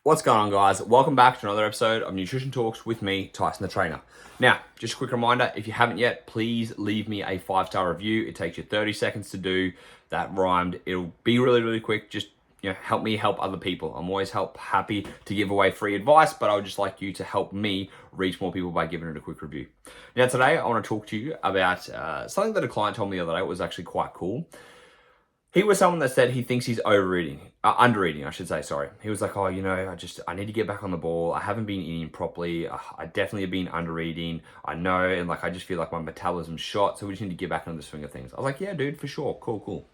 What's going on, guys? Welcome back to another episode of Nutrition Talks with me, Tyson the Trainer. Now, just a quick reminder, if you haven't yet, please leave me a 5-star review. It takes you 30 seconds to do. That rhymed. It'll be really quick. Just help me help other people. I'm always happy to give away free advice, but I would just like you to help me reach more people by giving it a quick review. Now, today I want to talk to you about something that a client told me the other day. It was actually quite cool. He was someone that said he thinks he's undereating, I should say, sorry. He was like, I need to get back on the ball. I haven't been eating properly. I definitely have been undereating. I know, and I just feel like my metabolism's shot, so we just need to get back into the swing of things. I was like, yeah, dude, for sure, cool.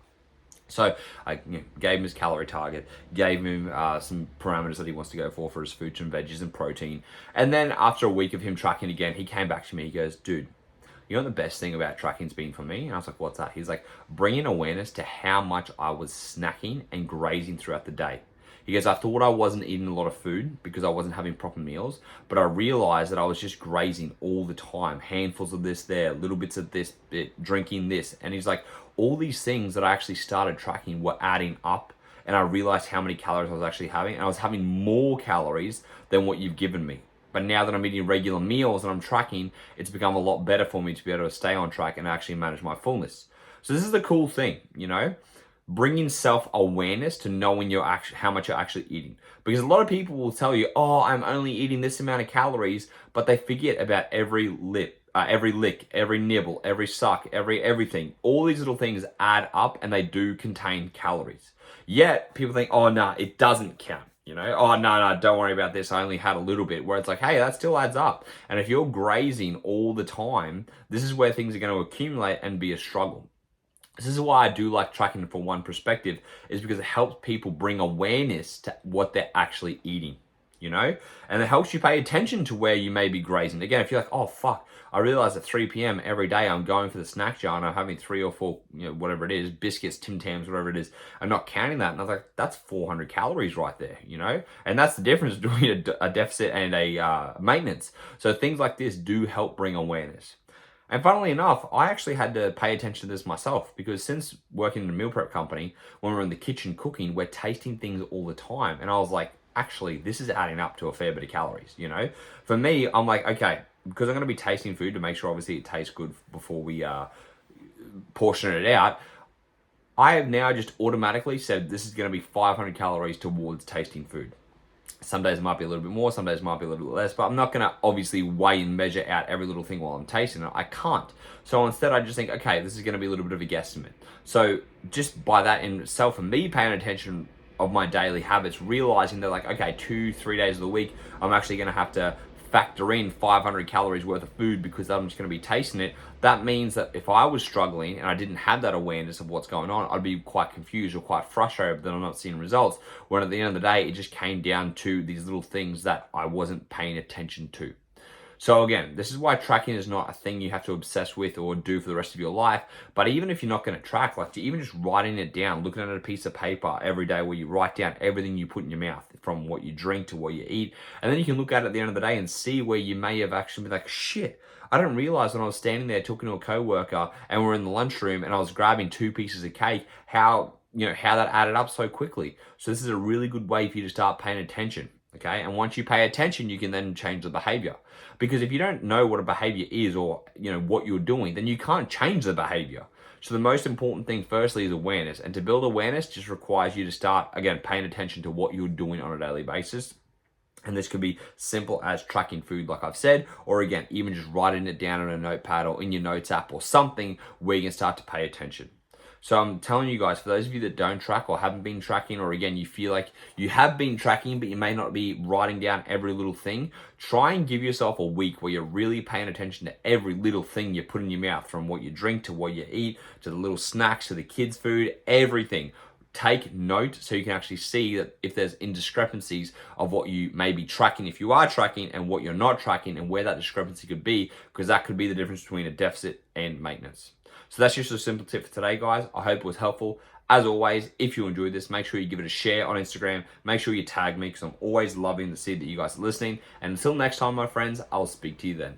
So I gave him his calorie target, gave him some parameters that he wants to go for his food, some veggies and protein. And then after a week of him tracking again, he came back to me, he goes, dude, you know what the best thing about tracking's been for me? And I was like, what's that? He's like, bringing awareness to how much I was snacking and grazing throughout the day. He goes, I thought I wasn't eating a lot of food because I wasn't having proper meals, but I realized that I was just grazing all the time. Handfuls of this there, little bits of this bit, drinking this. And he's like, all these things that I actually started tracking were adding up, and I realized how many calories I was actually having, and I was having more calories than what you've given me. But now that I'm eating regular meals and I'm tracking, it's become a lot better for me to be able to stay on track and actually manage my fullness. So this is the cool thing, bringing self-awareness to knowing how much you're actually eating. Because a lot of people will tell you, I'm only eating this amount of calories, but they forget about every lick, every nibble, every suck, everything. All these little things add up and they do contain calories. Yet people think, it doesn't count. No, don't worry about this. I only had a little bit. Where it's like, hey, that still adds up. And if you're grazing all the time, this is where things are going to accumulate and be a struggle. This is why I do like tracking for one perspective, is because it helps people bring awareness to what they're actually eating, and it helps you pay attention to where you may be grazing. Again, if you're like, oh, fuck, I realize at 3 p.m. every day I'm going for the snack jar and I'm having 3 or 4, whatever it is, biscuits, Tim Tams, whatever it is, I'm not counting that. And I was like, that's 400 calories right there, and that's the difference between a deficit and a maintenance. So things like this do help bring awareness. And funnily enough, I actually had to pay attention to this myself, because since working in a meal prep company, when we're in the kitchen cooking, we're tasting things all the time. And I was like, actually, this is adding up to a fair bit of calories, For me, I'm like, okay, because I'm going to be tasting food to make sure obviously it tastes good before we portion it out, I have now just automatically said this is going to be 500 calories towards tasting food. Some days it might be a little bit more, some days it might be a little bit less, but I'm not going to obviously weigh and measure out every little thing while I'm tasting it. I can't. So instead I just think, okay, this is going to be a little bit of a guesstimate. So just by that in itself, and me paying attention of my daily habits, realizing that 2-3 days of the week, I'm actually going to have to factor in 500 calories worth of food because I'm just going to be tasting it. That means that if I was struggling and I didn't have that awareness of what's going on, I'd be quite confused or quite frustrated that I'm not seeing results, when at the end of the day, it just came down to these little things that I wasn't paying attention to. So again, this is why tracking is not a thing you have to obsess with or do for the rest of your life. But even if you're not going to track, even just writing it down, looking at a piece of paper every day where you write down everything you put in your mouth, from what you drink to what you eat. And then you can look at it at the end of the day and see where you may have actually been like, shit, I didn't realize when I was standing there talking to a coworker and we're in the lunchroom and I was grabbing 2 pieces of cake, how that added up so quickly. So this is a really good way for you to start paying attention. Okay, and once you pay attention, you can then change the behavior. Because if you don't know what a behavior is, or what you're doing, then you can't change the behavior. So the most important thing firstly is awareness. And to build awareness just requires you to start, again, paying attention to what you're doing on a daily basis. And this could be simple as tracking food, like I've said, or again, even just writing it down on a notepad or in your notes app or something where you can start to pay attention. So I'm telling you guys, for those of you that don't track or haven't been tracking, or again, you feel like you have been tracking, but you may not be writing down every little thing, try and give yourself a week where you're really paying attention to every little thing you put in your mouth, from what you drink to what you eat, to the little snacks, to the kids' food, everything. Take note so you can actually see that if there's indiscrepancies of what you may be tracking, if you are tracking, and what you're not tracking, and where that discrepancy could be, because that could be the difference between a deficit and maintenance. So that's just a simple tip for today, guys. I hope it was helpful. As always, if you enjoyed this, make sure you give it a share on Instagram. Make sure you tag me, because I'm always loving to see that you guys are listening. And until next time, my friends, I'll speak to you then.